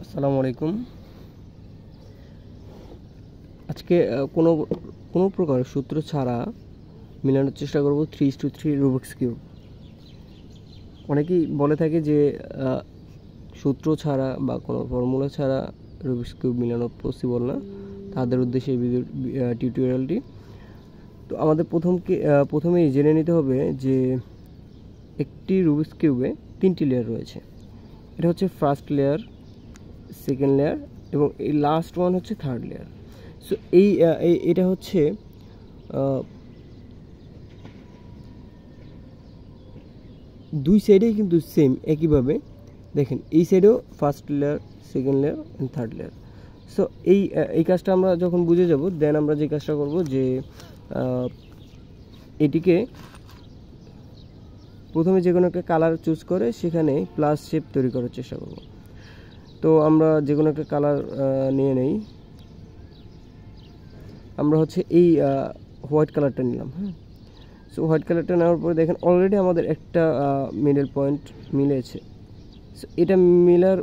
আসসালামু আলাইকুম। আজকে কোনো প্রকার সূত্র ছাড়া মেলানোর চেষ্টা করব 3:3 রুবিক্স কিউব। অনেকেই বলে থাকে যে সূত্র ছাড়া বা কোনো ফর্মুলা ছাড়া রুবিক্স কিউব মেলানো পসিবল না, তাদের উদ্দেশ্যে এই টিউটোরিয়ালটি। তো আমাদের প্রথমেই জেনে নিতে হবে যে একটি রুবিক্স কিউবে 3টি লেয়ার রয়েছে। এটা হচ্ছে ফার্স্ট লেয়ার, সেকেন্ড লেয়ার এবং এই লাস্ট ওয়ান হচ্ছে থার্ড লেয়ার। সো এটা হচ্ছে দুই সাইডেই কিন্তু সেম একইভাবে দেখেন, এই সাইডেও first layer, second layer and third layer. So এই কাজটা আমরা যখন বুঝে যাব, দেন আমরা যে কাজটা করব যে এটিকে প্রথমে যে কোনো একটা কালার চুজ করে সেখানে প্লাস শেপ তৈরি করার চেষ্টা করব। তো আমরা যে কোনো একটা কালার নিয়ে নেই। আমরা হচ্ছে এই হোয়াইট কালারটা নিলাম। হ্যাঁ, সো হোয়াইট কালারটা নেওয়ার পরে দেখেন অলরেডি আমাদের একটা মিডল পয়েন্ট মিলেছে। সো এটা মিলার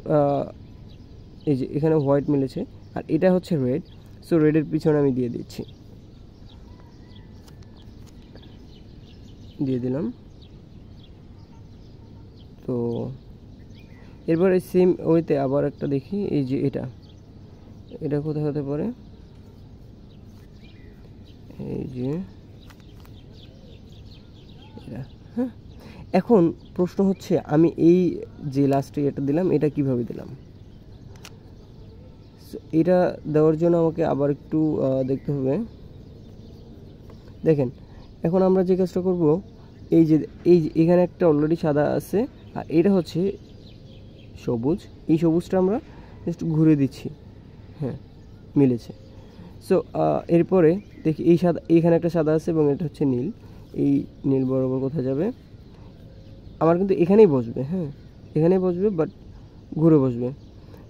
এই যে এখানে হোয়াইট মিলেছে আর এটা হচ্ছে রেড। সো রেডের পিছনে আমি দিয়ে দিলাম। তো এরপরে সেম ওয়েতে আবার একটা দেখি, এই যে এটা কোথায় হতে পারে, এই যে হ্যাঁ। এখন প্রশ্ন হচ্ছে আমি এই যে লাস্টে এটা দিলাম, এটা কিভাবে দিলাম? এটা দেওয়ার জন্য আমাকে আবার একটু দেখতে হবে। দেখেন, এখন আমরা যে কাজটা করব, এই যে এখানে একটা অলরেডি সাদা আছে আর এটা হচ্ছে সবুজ। এই সবুজটা আমরা জাস্ট ঘুরে দিচ্ছি। হ্যাঁ, মিলেছে। সো এরপরে দেখি এইখানে একটা সাদা আছে এবং এটা হচ্ছে নীল। এই নীল বরাবর কোথায় যাবে? আমার কিন্তু এখানেই বসবে। হ্যাঁ, এখানেই বসবে, বাট ঘুরে বসবে।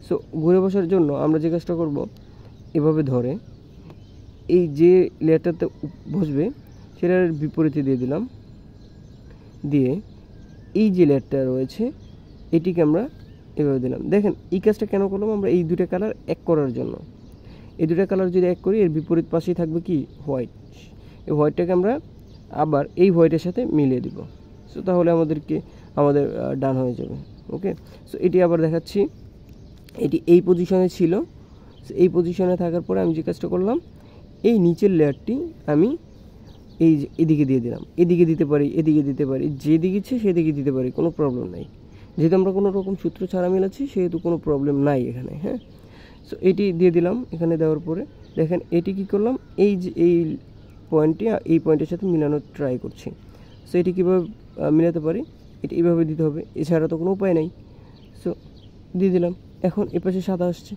সো ঘুরে বসার জন্য আমরা যে কাজটা করব, এভাবে ধরে এই যে লেয়ারটাতে বসবে সেটার বিপরীতে দিয়ে দিলাম। দিয়ে এই যে লেয়ারটা রয়েছে এটিকে আমরা এভাবে দিলাম। দেখেন এই কাজটা কেন করলাম? আমরা এই দুটো কালার এক করার জন্য। এই দুটো কালার যদি এক করি, এর বিপরীত পাশেই থাকবে কি? হোয়াইট। এই হোয়াইটটাকে আমরা আবার এই হোয়াইটের সাথে মিলিয়ে দিব। সো তাহলে আমাদের ডান হয়ে যাবে। ওকে, সো এটি আবার দেখাচ্ছি। এটি এই পজিশনে ছিল। এই পজিশনে থাকার পরে আমি যে কাজটা করলাম, এই নিচের লেয়ারটি আমি এই যে এদিকে দিয়ে দিলাম। এদিকে দিতে পারি, এদিকে দিতে পারি, যেদিকে ইচ্ছে সেদিকে দিতে পারি, কোনো প্রবলেম নাই। যেহেতু আমরা কোনো রকম সূত্র ছাড়া মিলাচ্ছি সেহেতু কোনো প্রবলেম নাই এখানে। হ্যাঁ, সো এটি দিয়ে দিলাম। এখানে দেওয়ার পরে দেখেন এটি কী করলাম, এই যে এই পয়েন্টটি এই পয়েন্টের সাথে মিলানোর ট্রাই করছি। সো এটি কীভাবে মিলাতে পারি? এটি এইভাবে দিতে হবে, এছাড়া তো কোনো উপায় নাই। সো দিয়ে দিলাম। এখন এ পাশে সাদা আসছে,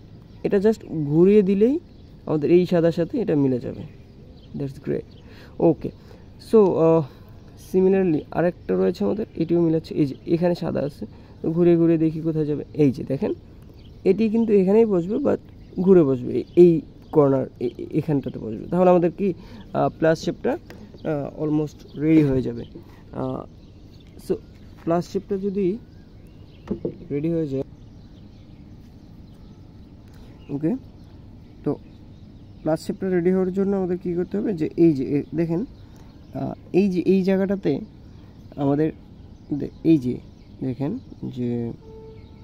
এটা জাস্ট ঘুরিয়ে দিলেই আমাদের এই সাদার সাথে এটা মিলে যাবে। That's great. Okay, so similarly আরেকটা রয়েছে আমাদের, এটিও মিলাচ্ছে। এই যে এখানে সাদা আছে, তো ঘুরে ঘুরে দেখি কোথায় যাবে। এই যে দেখেন এটি কিন্তু এখানেই বসবে, বাট ঘুরে বসবে এই কর্নার, এখানটাতে বসবে। তাহলে আমাদের কি প্লাস শেপটা অলমোস্ট রেডি হয়ে যাবে। সো প্লাস শেপটা যদি রেডি হয়ে যায়, ওকে, তো প্লাস শেপটা রেডি হওয়ার জন্য আমাদের কী করতে হবে, যে এই যে দেখেন এই জায়গাটাতে আমাদের এই যে দেখেন যে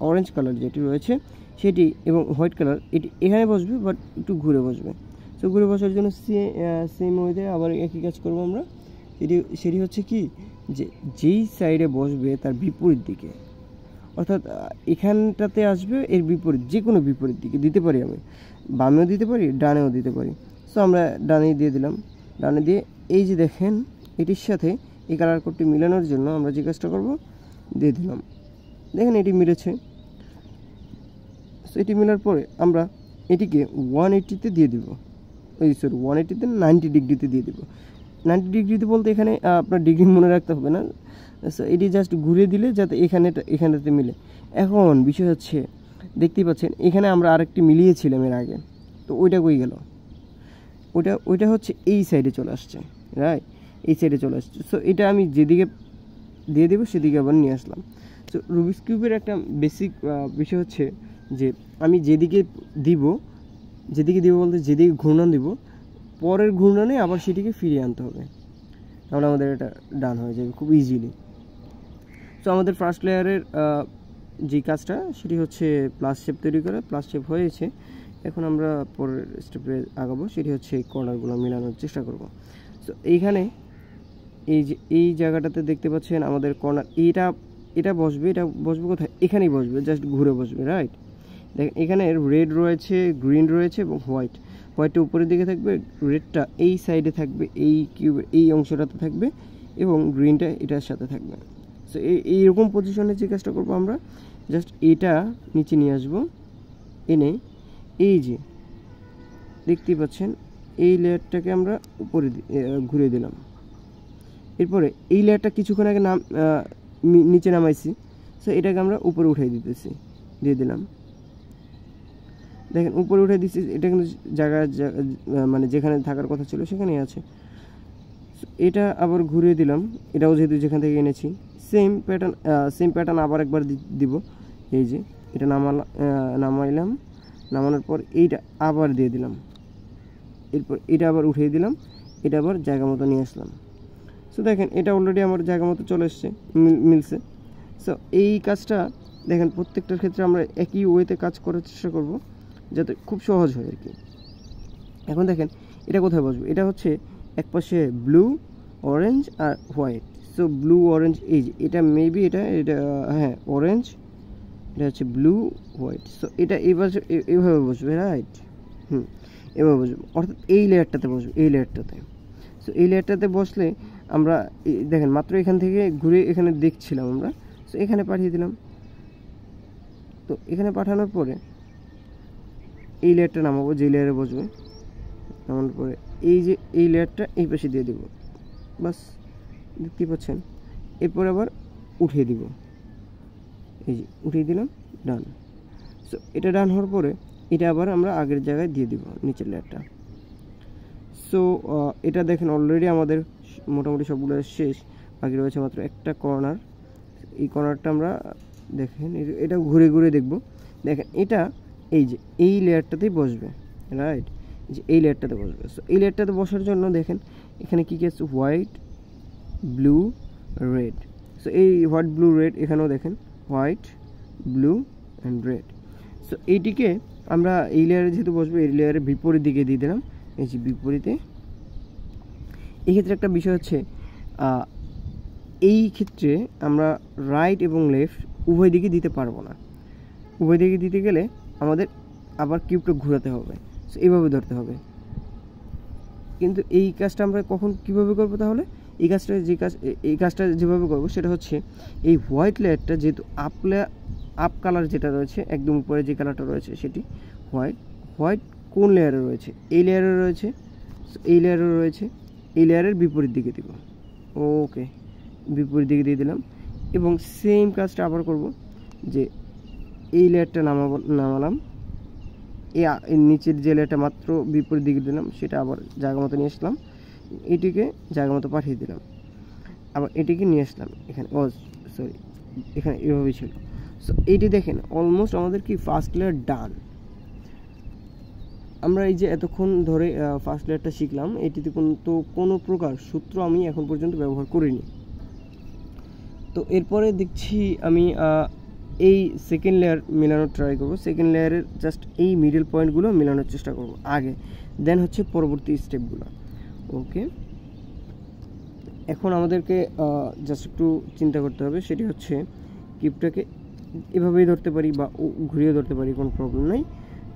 অরেঞ্জ কালার যেটি রয়েছে সেটি এবং হোয়াইট কালার এটি এখানে বসবে, বাট একটু ঘুরে বসবে। সো ঘুরে বসার জন্য সেম ওয়েতে আবার একই কাজ করবো আমরা। সেটি হচ্ছে কি, যে যেই সাইডে বসবে তার বিপরীত দিকে, অর্থাৎ এখানটাতে আসবে এর বিপরীত, যে কোনো বিপরীত দিকে দিতে পারি। আমি বামেও দিতে পারি, ডানেও দিতে পারি। সো আমরা ডানেই দিয়ে দিলাম। ডানে দিয়ে এই যে দেখেন এটির সাথে এই কালার কোডটি মিলানোর জন্য আমরা যে কাজটা করব, দিয়ে দিলাম। দেখেন এটি মিলেছে। সো এটি মেলার পরে আমরা এটিকে 180-তে দিয়ে দিব। সরি 180-তে 90 ডিগ্রিতে দিয়ে দেবো। 90 ডিগ্রিতে বলতে এখানে আপনার ডিগ্রি মনে রাখতে হবে না। সো এটি জাস্ট ঘুরে দিলে যাতে এখানেতে মিলে। এখন বিষয় হচ্ছে, দেখতেই পাচ্ছেন এখানে আমরা আরেকটি মিলিয়েছিলাম এর আগে, তো ওইটা কই গেল? ওইটা হচ্ছে এই সাইডে চলে আসছে, রাইট, এই সাইডে চলে আসছে। সো এটা আমি যেদিকে দিয়ে দেবো সেদিকে আবার নিয়ে আসলাম। সো রুবিক্স কিউবের একটা বেসিক বিষয় হচ্ছে যে আমি যেদিকে দিব বলতে যেদিকে ঘূর্ণন দিব, পরের ঘূর্ণনে আবার সেটিকে ফিরিয়ে আনতে হবে, তাহলে আমাদের এটা ডান হয়ে যাবে খুব ইজিলি। সো আমাদের ফার্স্ট লেয়ারের যে কাজটা সেটি হচ্ছে প্লাস শেপ তৈরি করা। প্লাস শেপ হয়েছে, এখন আমরা পরের স্টেপে আগাবো, সেটি হচ্ছে এই কর্নারগুলো মেলানোর চেষ্টা করব। সো এইখানে এই জায়গাটাতে দেখতে পাচ্ছেন আমাদের কর্নার, এটা বসবে কোথায়, এখানেই বসবে, জাস্ট ঘুরে বসবে, রাইট। দেখেন এখানে রেড রয়েছে, গ্রিন রয়েছে এবং হোয়াইটটা উপরের দিকে থাকবে, রেডটা এই সাইডে থাকবে, এই কিউবের এই অংশটাতে থাকবে এবং গ্রিনটা এটার সাথে থাকবে। সো এইরকম পজিশনে যে কাজটা করবো আমরা, জাস্ট এটা নিচে নিয়ে আসবো, এনে এই যে দেখতেই পাচ্ছেন এই লেয়ারটাকে আমরা উপরে ঘুরে দিলাম। এরপরে এই লেয়ারটা কিছুক্ষণ আগে নিচে নামাইছি, সো এটাকে আমরা উপরে উঠাই দিয়ে দিলাম। দেখেন উপরে উঠে দিচ্ছি, এটা কিন্তু জায়গা মানে যেখানে থাকার কথা ছিল সেখানেই আছে। এটা আবার ঘুরিয়ে দিলাম, এটাও যেহেতু যেখান থেকে এনেছি, সেম প্যাটার্ন আবার একবার দিব। এই যে এটা নামাইলাম, নামানোর পর এইটা আবার দিয়ে দিলাম, এরপর এটা আবার উঠিয়ে দিলাম, এটা আবার জায়গা মতো নিয়ে আসলাম। সো দেখেন এটা অলরেডি আমার জায়গা মতো চলে এসছে, মিলছে। সো এই কাজটা দেখেন প্রত্যেকটার ক্ষেত্রে আমরা একই ওয়েতে কাজ করার চেষ্টা করব, যাতে খুব সহজ হয় আর কি। এখন দেখেন এটা কোথায় বসবে, এটা হচ্ছে একপাশে ব্লু, অরেঞ্জ আর হোয়াইট। সো ব্লু অরেঞ্জ, এই যে এটা মেবি এটা হ্যাঁ অরেঞ্জ, এটা হচ্ছে ব্লু হোয়াইট। সো এটা এইভাবে বসবে, রাইট। এভাবে বসবে, অর্থাৎ এই লেয়ারটাতে বসবে, এই লেয়ারটাতে। সো এই লেয়ারটাতে বসলে আমরা দেখেন মাত্র এখান থেকে ঘুরে এখানে দেখছিলাম আমরা, সো এখানে পাঠিয়ে দিলাম। তো এখানে পাঠানোর পরে এই লেয়ারটা নামাবো, যে লেয়ারে বসবে, নামানোর পরে এই যে এই লেয়ারটা এই পাশে দিয়ে দেবো, বাস দেখতেই পাচ্ছেন। এরপর আবার উঠিয়ে দিব, এই যে উঠিয়ে দিলাম, ডান। সো এটা ডান হওয়ার পরে এটা আবার আমরা আগের জায়গায় দিয়ে দিব, নিচের লেয়ারটা। সো এটা দেখেন অলরেডি আমাদের মোটামুটি সবগুলো শেষ, বাকি রয়েছে মাত্র একটা কর্নার। এই কর্নারটা আমরা দেখেন এটা ঘুরে ঘুরে দেখব। দেখেন এটা এই যে এই লেয়ারটাতেই বসবে, রাইট, যে এই লেয়ারটাতে বসবে। সো এই লেয়ারটাতে বসার জন্য দেখেন এখানে কী কী আছে, হোয়াইট, ব্লু, রেড। সো এই হোয়াইট, ব্লু, রেড, এখানেও দেখেন white, blue and red. So এইটিকে আমরা এই লেয়ারে যেহেতু বসবো, এই লেয়ারের বিপরীত দিকে দিয়ে দিলাম, এই যে বিপরীতে। এই ক্ষেত্রে একটা বিষয় হচ্ছে, এই ক্ষেত্রে আমরা রাইট এবং লেফট উভয় দিকে দিতে পারবো না। উভয় দিকে দিতে গেলে আমাদের আবার কিউবটা ঘোরাতে হবে, সো এইভাবে ধরতে হবে। কিন্তু এই কাজটা আমরা কীভাবে করবো তাহলে? এই কাজটা যেভাবে করবো সেটা হচ্ছে, এই হোয়াইট লেয়ারটা যেহেতু আপ কালার যেটা রয়েছে, একদম উপরে যে কালারটা রয়েছে সেটি হোয়াইট কোন লেয়ারে রয়েছে? এই লেয়ারে রয়েছে, এই লেয়ারে রয়েছে, এই লেয়ারের বিপরীত দিকে দিব। ওকে, বিপরীত দিকে দিয়ে দিলাম এবং সেম কাজটা আবার করব, যে এই লেয়ারটা নামালাম, এই নিচের যে লেয়ারটা মাত্র বিপরীত দিকে দিলাম সেটা আবার জায়গা মতো নিয়ে আসলাম, এটিকে জায়গা মতো পাঠিয়ে দিলাম, আবার এটিকে নিয়ে আসলাম এখানে, এখানে এভাবেই ছিল। সো এইটি দেখেন অলমোস্ট আমাদের কি ফার্স্ট লেয়ার ডান। আমরা এই যে এতক্ষণ ধরে ফার্স্ট লেয়ারটা শিখলাম, এটিতে কিন্তু কোনো প্রকার সূত্র আমি এখন পর্যন্ত ব্যবহার করিনি। তো এরপরে দেখছি আমি এই সেকেন্ড লেয়ার মেলানোর ট্রাই করব। সেকেন্ড লেয়ারের জাস্ট এই মিডল পয়েন্টগুলো মেলানোর চেষ্টা করব আগে, দেন হচ্ছে পরবর্তী স্টেপগুলো। ওকে, এখন আমাদেরকে জাস্ট একটু চিন্তা করতে হবে, সেটি হচ্ছে কিউবটাকে এভাবেই ধরতে পারি বা ঘুরিয়ে ধরতে পারি, কোনো প্রবলেম নাই।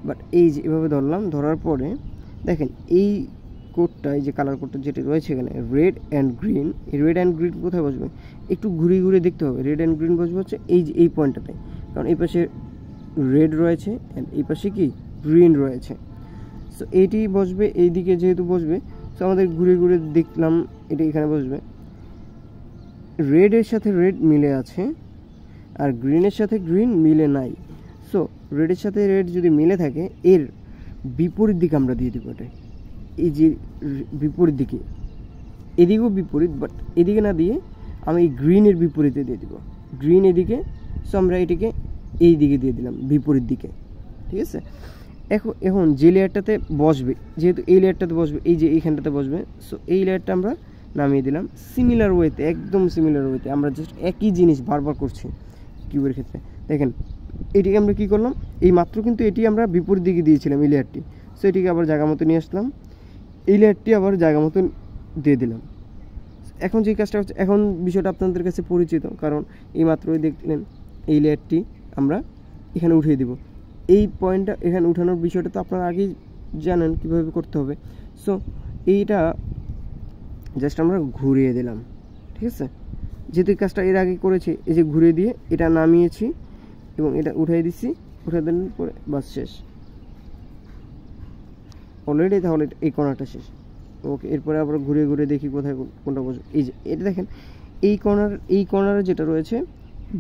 বাট এই যে এভাবে ধরলাম, ধরার পরে দেখেন এই কোডটা, এই যে কালার কোডটা যেটি রয়েছে এখানে রেড অ্যান্ড গ্রিন, এই রেড অ্যান্ড গ্রিন কোথায় বসবে একটু ঘুরিয়ে ঘুরিয়ে দেখতে হবে। রেড অ্যান্ড গ্রিন বসবে হচ্ছে এই যে এই পয়েন্টটাতে, কারণ এই পাশে রেড রয়েছে অ্যান্ড এই পাশে কি গ্রিন রয়েছে। সো এইটি বসবে এই দিকে, যেহেতু বসবে সো আমাদের ঘুরে ঘুরে দেখলাম এটা এখানে বসবে। রেডের সাথে রেড মিলে আছে আর গ্রিনের সাথে গ্রিন মিলে নাই। সো রেডের সাথে রেড যদি মিলে থাকে, এর বিপরীত দিকে আমরা দিয়ে দেবো এটা, এই যে বিপরীত দিকে, এদিকেও বিপরীত, বাট এদিকে না দিয়ে আমি এই গ্রিনের বিপরীতে দিয়ে দেবো, গ্রিন এদিকে। সো আমরা এটিকে এই দিকে দিয়ে দিলাম, বিপরীত দিকে, ঠিক আছে। এখন যে লেয়ারটাতে বসবে, যেহেতু এই লেয়ারটাতে বসবে, এই যে এইখানটাতে বসবে, সো এই লেয়ারটা আমরা নামিয়ে দিলাম সিমিলার ওয়েতে, একদম সিমিলার ওয়েতে। আমরা জাস্ট একই জিনিস বারবার করছি কিউবের ক্ষেত্রে। দেখেন এটিকে আমরা কী করলাম, এই মাত্র কিন্তু এটি আমরা বিপরীত দিকে দিয়েছিলাম এই লেয়ারটি, সো এটিকে আবার জায়গা মতো নিয়ে আসলাম, এই লেয়ারটি আবার জায়গা মতো দিয়ে দিলাম। এখন যে কাজটা হচ্ছে, এখন বিষয়টা আপনাদের কাছে পরিচিত, কারণ এই মাত্রই দেখলেন এই লেয়ারটি আমরা এখানে উঠিয়ে দেব। এই পয়েন্টটা এখানে উঠানোর বিষয়টা তো আপনারা আগেই জানেন কীভাবে করতে হবে। সো এইটা জাস্ট আমরা ঘুরিয়ে দিলাম, ঠিক আছে। যেহেতু এই কাজটা এর আগে করেছি, এই যে ঘুরিয়ে দিয়ে এটা নামিয়েছি এবং এটা উঠিয়ে দিচ্ছি, উঠে দেওয়ার পরে বাস শেষ অলরেডি। তাহলে এই কর্নারটা শেষ। ওকে, এরপরে আবার ঘুরে ঘুরে দেখি কোথায় কোনটা বসবে। এই যে এটা দেখেন, এই কর্নারে যেটা রয়েছে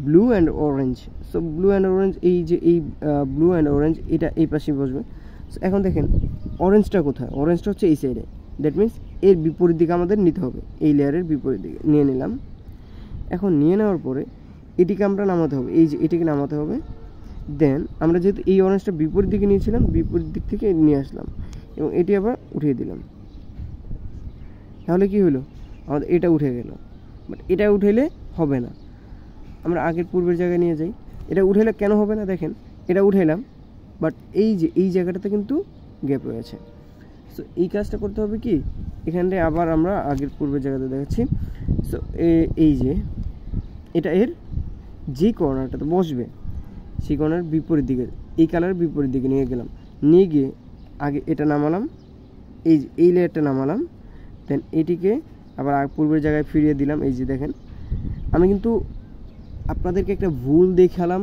blue and orange, so blue and orange, এই যে এই ব্লু অ্যান্ড অরেঞ্জ এটা এই পাশে বসবে। সো এখন দেখেন অরেঞ্জটা কোথায়, অরেঞ্জটা হচ্ছে এই সাইডে, দ্যাট মিনস এর বিপরীত দিকে আমাদের নিতে হবে, এই লেয়ারের বিপরীত দিকে নিয়ে নিলাম। এখন নিয়ে নেওয়ার পরে এটিকে আমরা নামাতে হবে, এই যে এটিকে নামাতে হবে। দেন আমরা যেহেতু এই অরেঞ্জটা বিপরীত দিকে নিয়েছিলাম, বিপরীত দিক থেকে নিয়ে আসলাম এবং এটি আবার উঠিয়ে দিলাম। তাহলে কি হলো, আমাদের এটা উঠে গেল। বাট এটা উঠেলে হবে না, আমরা আগের পূর্বের জায়গায় নিয়ে যাই। এটা উঠেলে কেন হবে না, দেখেন এটা উঠেলাম, বাট এই যে এই জায়গাটাতে কিন্তু গ্যাপ রয়েছে। সো এই কাজটা করতে হবে কি, এখানটায় আবার আমরা আগের পূর্বের জায়গাতে দেখাচ্ছি। সো এই যে এটা এর যে কর্নারটাতে বসবে সেই কর্নার বিপরীত দিকে, এই কালারের বিপরীত দিকে নিয়ে গেলাম, নিয়ে গিয়ে আগে এটা নামালাম, এই লেয়ারটা নামালাম, দেন এটিকে আবার পূর্বের জায়গায় ফিরিয়ে দিলাম। এই যে দেখেন, আমি কিন্তু আপনাদেরকে একটা ভুল দেখালাম,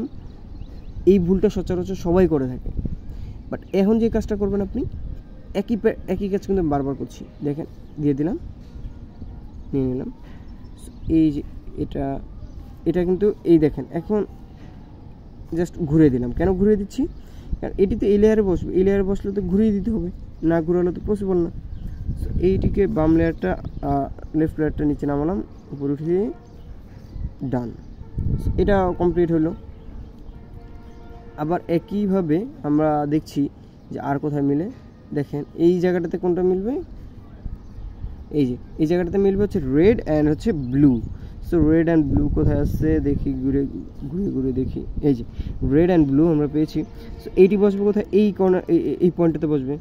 এই ভুলটা সচরাচর সবাই করে থাকে। বাট এখন যে কাজটা করবেন আপনি একই কাজ কিন্তু বারবার করছি। দেখেন দিয়ে দিলাম, নিয়ে নিলাম, এই যে এটা কিন্তু এই দেখেন, এখন জাস্ট ঘুরিয়ে দিলাম। কেন ঘুরিয়ে দিচ্ছি, কারণ এটি তো এই লেয়ারে বসবে, এই লেয়ারে বসলে তো ঘুরিয়ে দিতে হবে, না ঘুরালে তো পসিবল না। সো এইটিকে বাম লেয়ারটা লেফট লেয়ারটা নিচে নামালাম, উপরে উঠিয়ে ডান, এটা কমপ্লিট হলো। আবার একইভাবে আমরা দেখছি যে আর কোথায় মিলে। দেখেন এই জায়গাটাতে কোনটা মিলবে, এই জায়গাটাতে মিলবে হচ্ছে রেড অ্যান্ড হচ্ছে blue. So red and blue কোথায় আসছে দেখি, ঘুরে দেখি, এই যে রেড অ্যান্ড ব্লু আমরা পেয়েছি। সো এইটি বসবে কোথায়, এই কর্নার, এই পয়েন্টটাতে বসবে।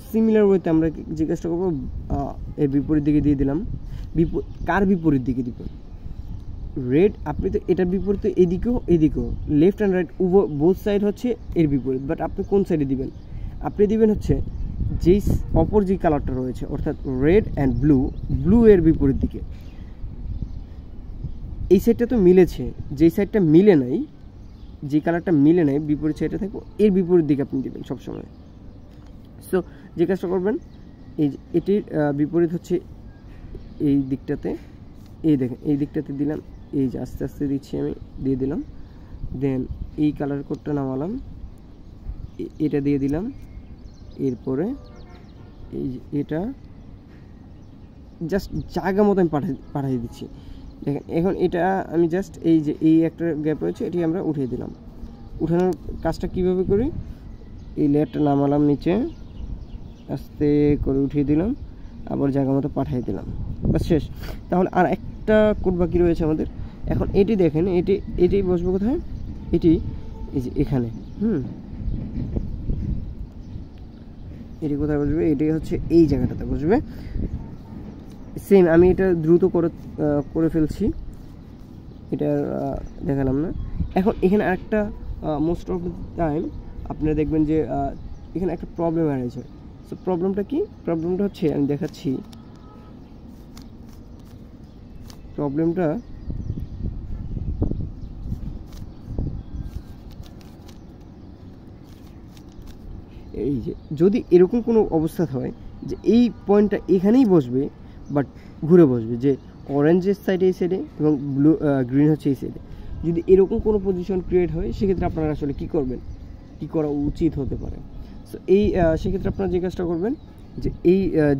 সিমিলার ওয়েতে আমরা যে কাজটা করবো, এর বিপরীত দিকে দিয়ে দিলাম। কার বিপরীত দিকে দিব, রেড, আপনি তো এটার বিপরীতে এদিকেও left and right both side হচ্ছে এর বিপরীত। বাট আপনি কোন সাইডে দিবেন, আপনি দিবেন হচ্ছে যেই অপর যে কালারটা রয়েছে, অর্থাৎ রেড অ্যান্ড ব্লু এর বিপরীত দিকে। এই সাইডটা তো মিলেছে, যেই সাইডটা মিলে নাই, যে কালারটা মিলে নাই, বিপরীত সাইডে থাকবো, এর বিপরীত দিকে আপনি দিবেন সবসময়। সো যে কাজটা করবেন, এই যে এটির বিপরীত হচ্ছে এই দিকটাতে, এই দেখেন এই দিকটাতে দিলাম, এই যে আস্তে আস্তে দিচ্ছি আমি, দিয়ে দিলাম। দেন এই কালার কোডটা নামালাম, এটা দিয়ে দিলাম। এরপরে এই যে এটা জাস্ট জায়গা মতো আমি পাঠিয়ে দিচ্ছি। দেখেন এখন এটা আমি জাস্ট এই যে এই একটা গ্যাপ রয়েছে, এটি আমরা উঠিয়ে দিলাম। উঠানোর কাজটা কিভাবে করি, এই লেয়ারটা নামালাম নিচে, আস্তে করে উঠিয়ে দিলাম, আবার জায়গা মতো পাঠিয়ে দিলাম, বাস শেষ। তাহলে আর একটা কোড বাকি রয়েছে আমাদের। এখন এটি দেখেন, এটি বসবে কোথায়, এটি এই যে এখানে, এটি কোথায় বসবে, এটি হচ্ছে এই জায়গাটাতে বসবে। সেম আমি এটা দ্রুত করে ফেলছি, এটা দেখালাম না। এখন এখানে আরেকটা মোস্ট অফ দ্য টাইম আপনারা দেখবেন যে এখানে একটা প্রবলেম আছে। সো প্রবলেমটা কি, প্রবলেমটা হচ্ছে আমি দেখাচ্ছি। প্রবলেমটা এই যে যদি এরকম কোনো অবস্থা হয় যে এই পয়েন্টটা এখানেই বসবে, বাট ঘুরে বসবে, যে অরেঞ্জের সাইডে এই সাইডে এবং গ্রিন হচ্ছে এই সাইডে, যদি এরকম কোনো পজিশন ক্রিয়েট হয়, সেক্ষেত্রে আপনারা আসলে কী করবেন, কী করা উচিত হতে পারে। সো সেক্ষেত্রে আপনারা যে কাজটা করবেন, যে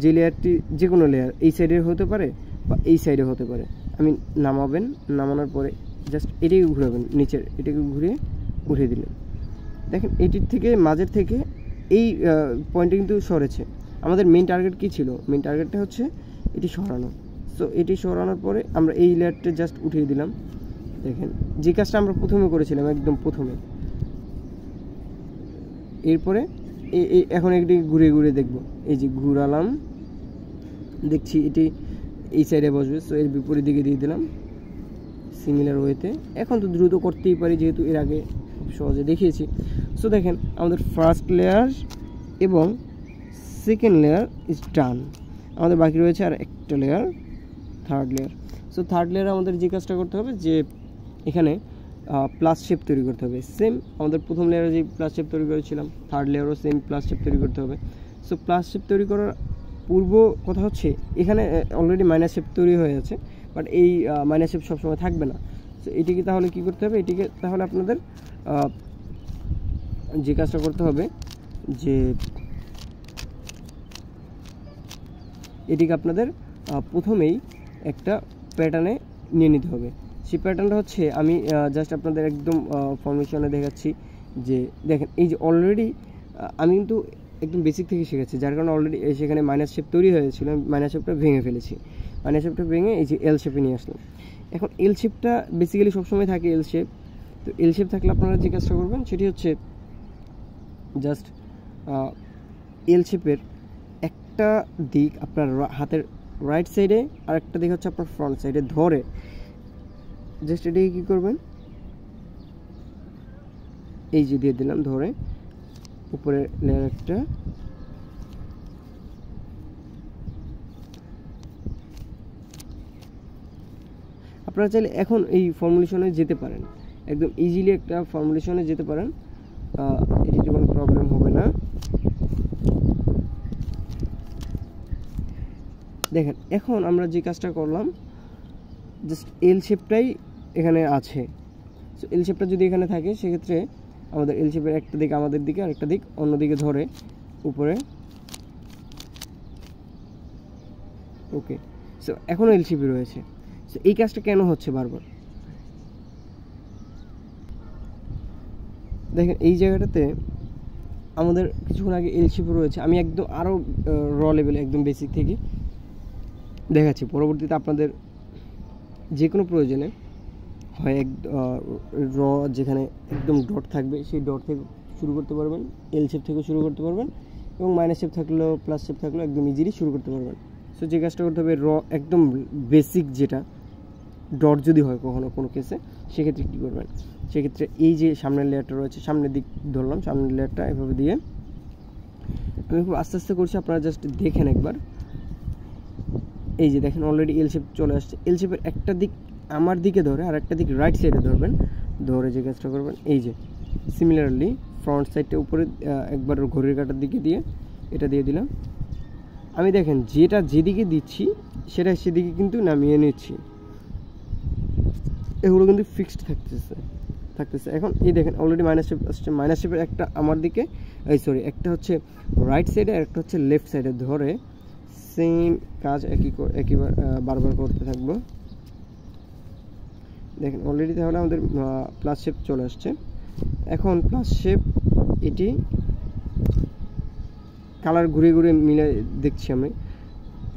যে লেয়ারটি, যে কোনো লেয়ার এই সাইডে হতে পারে বা এই সাইডে হতে পারে, আমি নামানোর পরে জাস্ট এটাকে ঘুরাবেন, নিচের এটাকে ঘুরিয়ে উঠিয়ে দিলেন। দেখেন এটির থেকে মাঝের থেকে এই পয়েন্টে কিন্তু সরেছে। আমাদের মেইন টার্গেট কী ছিল? মেইন টার্গেটটা হচ্ছে এটি সরানো। সো এটি সরানোর পরে আমরা এই লেয়ারটা জাস্ট উঠিয়ে দিলাম। দেখেন যে কাজটা আমরা প্রথমে করেছিলাম, একদম প্রথমে। এরপরে এখন একটি ঘুরে ঘুরে দেখব। এই যে ঘুরালাম, দেখছি এটি এই সাইডে বসবে। সো এর বিপরীত দিকে দিয়ে দিলাম সিমিলার ওয়েতে। এখন তো দ্রুত করতেই পারি, যেহেতু এর আগে খুব সহজে দেখিয়েছি। সো দেখেন আমাদের ফার্স্ট লেয়ার এবং সেকেন্ড লেয়ার ইজ ডান। আমাদের বাকি রয়েছে আর একটা layer, third layer. So third লেয়ারে আমাদের যে কাজটা করতে হবে, যে এখানে প্লাস শেপ তৈরি করতে হবে। সেম আমাদের প্রথম লেয়ারে যে প্লাস শেপ তৈরি করেছিলাম, থার্ড লেয়ারও সেম প্লাস শেপ তৈরি করতে হবে। সো প্লাস শেপ তৈরি করার পূর্ব কথা হচ্ছে, এখানে অলরেডি মাইনাস শেপ তৈরি হয়ে আছে, বাট এই মাইনাস শেপ সবসময় থাকবে না। সো এটিকে তাহলে কী করতে হবে? এটিকে তাহলে আপনাদের যে কাজটা করতে হবে, যে এটিকে আপনাদের প্রথমেই একটা প্যাটার্নে নিয়ে নিতে হবে। সেই প্যাটার্নটা হচ্ছে, আমি জাস্ট আপনাদের একদম ফর্মেশনে দেখাচ্ছি। যে দেখেন এই যে অলরেডি আমি কিন্তু একদম বেসিক থেকে শিখেছি, যার কারণে অলরেডি সেখানে মাইনাস শেপ তৈরি হয়েছিল। আমি মাইনাস শেপটা ভেঙে ফেলেছি। মাইনাস শেপটা ভেঙে এই যে এল শেপে নিয়ে আসলাম। এখন এল শেপটা বেসিক্যালি সবসময় থাকে এল শেপ। তো এল শেপ থাকলে আপনারা যে কাজটা করবেন সেটি হচ্ছে জাস্ট এল শেপের একটা দিক আপনার হাতের রাইট সাইডে, আর একটা দিক হচ্ছে আপনার ফ্রন্ট সাইডে ধরে জাস্ট এটাকে কী করবেন, এই যে দিয়ে দিলাম ধরে উপরে লেয়ার একটা। আপনারা চাইলে এখন এই ফর্মুলেশনে যেতে পারেন, একদম ইজিলি একটা ফর্মুলেশনে যেতে পারেন, এটিতে কোনো প্রবলেম হবে না। দেখেন এখন আমরা যে কাজটা করলাম, জাস্ট এল শেপটাই এখানে আছে। সো এল শেপটা যদি এখানে থাকে, সেক্ষেত্রে আমাদের এল শেপের একটা দিক আমাদের দিকে, আর একটা দিক অন্যদিকে ধরে উপরে। ওকে, সো এখনও এল শেপই রয়েছে। সো এই কাজটা কেন হচ্ছে বারবার? দেখেন এই জায়গাটাতে আমাদের কিছুক্ষণ আগে এল শেপ রয়েছে। আমি একদম আরও র লেভেলে, একদম বেসিক থেকে দেখাচ্ছি। পরবর্তীতে আপনাদের যে কোনো প্রয়োজনে হয় র যেখানে একদম ডট থাকবে, সেই ডট থেকে শুরু করতে পারবেন, এল শেপ থেকে শুরু করতে পারবেন, এবং মাইনাস শেপ থাকলেও প্লাস শেপ থাকলেও একদম ইজিলি শুরু করতে পারবেন। সো যে কাজটা করতে হবে, র একদম বেসিক যেটা, ডট যদি হয় কখনো কোনো কেসে, সেক্ষেত্রে কী করবেন? সেক্ষেত্রে এই যে সামনের লেয়ারটা রয়েছে, সামনের দিক ধরলাম, সামনের লেয়ারটা এভাবে দিয়ে আমি খুব আস্তে আস্তে করছি, আপনারা জাস্ট দেখেন একবার। এই যে দেখেন অলরেডি এল শেপ চলে আসছে। এল শেপের একটা দিক আমার দিকে ধরে, আর একটা দিক রাইট সাইডে ধরবেন। ধরে যে কাজটা করবেন, এই যে সিমিলারলি ফ্রন্ট সাইডটা উপরে একবার ঘড়ির কাঁটার দিকে দিয়ে এটা দিয়ে দিলাম। আমি দেখেন যেটা যেদিকে দিচ্ছি সেটা সেদিকে কিন্তু নামিয়ে নিচ্ছি, এগুলো কিন্তু ফিক্সড থাকতেছে। এখন এই দেখেন অলরেডি মাইনাস শেপ আসছে। মাইনাস শেপের একটা আমার দিকে, একটা হচ্ছে রাইট সাইডে, আর একটা হচ্ছে লেফট সাইডে ধরে সেম কাজ একইবার বারবার করতে থাকবো। দেখেন অলরেডি তাহলে আমাদের প্লাস শেপ চলে আসছে। এখন প্লাস শেপ এটি কালার ঘুরে ঘুরে মিলে দেখছি আমি,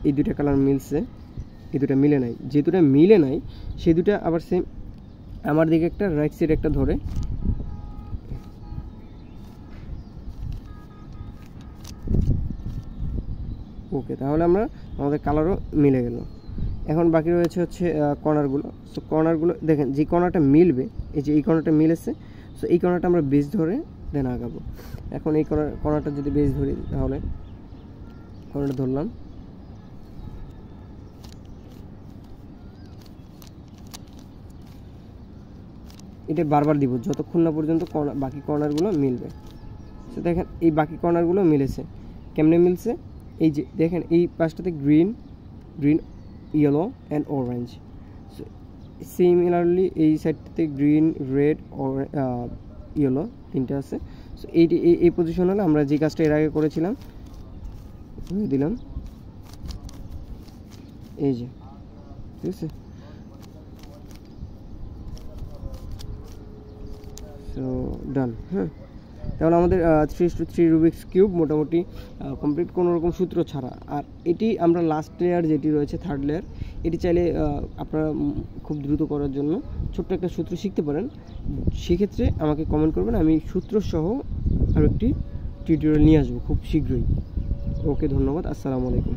এই দুটা কালার মিলছে, এই দুটা মিলে নাই। যে দুটা মিলে নাই সেই দুটা আবার সেম আমার দিকে একটা, রাইট সাইড একটা ধরে ওকে, তাহলে আমাদের কালারও মিলে গেল। এখন বাকি রয়েছে হচ্ছে কর্নারগুলো। সো কর্নারগুলো দেখেন, যে কর্নারটা মিলবে, এই যে এই কর্নারটা মিলেছে, সো এই কর্নারটা আমরা বেস ধরে দেন আগাবো। এখন এই কর্নারটা যদি বেস ধরি, তাহলে কর্নারটা ধরলাম, এটা বারবার দিব যতক্ষণ না পর্যন্ত বাকি কর্নারগুলো মিলবে। সো দেখেন এই বাকি কর্নারগুলো মিলেছে। কেমনে মিলছে? এই যে দেখেন এই পাশটাতে green, yellow and orange. So similarly এই সাইডটাতে গ্রিন, রেড, ইয়েলো তিনটা আছে। সো এই পজিশন হলে আমরা যে কাজটা এর আগে করেছিলাম দিলাম, এই যে ঠিক আছে। সো ডান। হ্যাঁ, তাহলে আমাদের 3:3 রুবিক্স কিউব মোটামুটি কমপ্লিট, কোনো রকম সূত্র ছাড়া। আর এটি আমরা লাস্ট লেয়ার যেটি রয়েছে, থার্ড লেয়ার, এটি চাইলে আপনারা খুব দ্রুত করার জন্য ছোট্ট একটা সূত্র শিখতে পারেন। সেক্ষেত্রে আমাকে কমেন্ট করবেন, আমি সূত্রসহ আরও একটি টিউটোরিয়াল নিয়ে আসবো খুব শীঘ্রই। ওকে, ধন্যবাদ, আসসালামু আলাইকুম।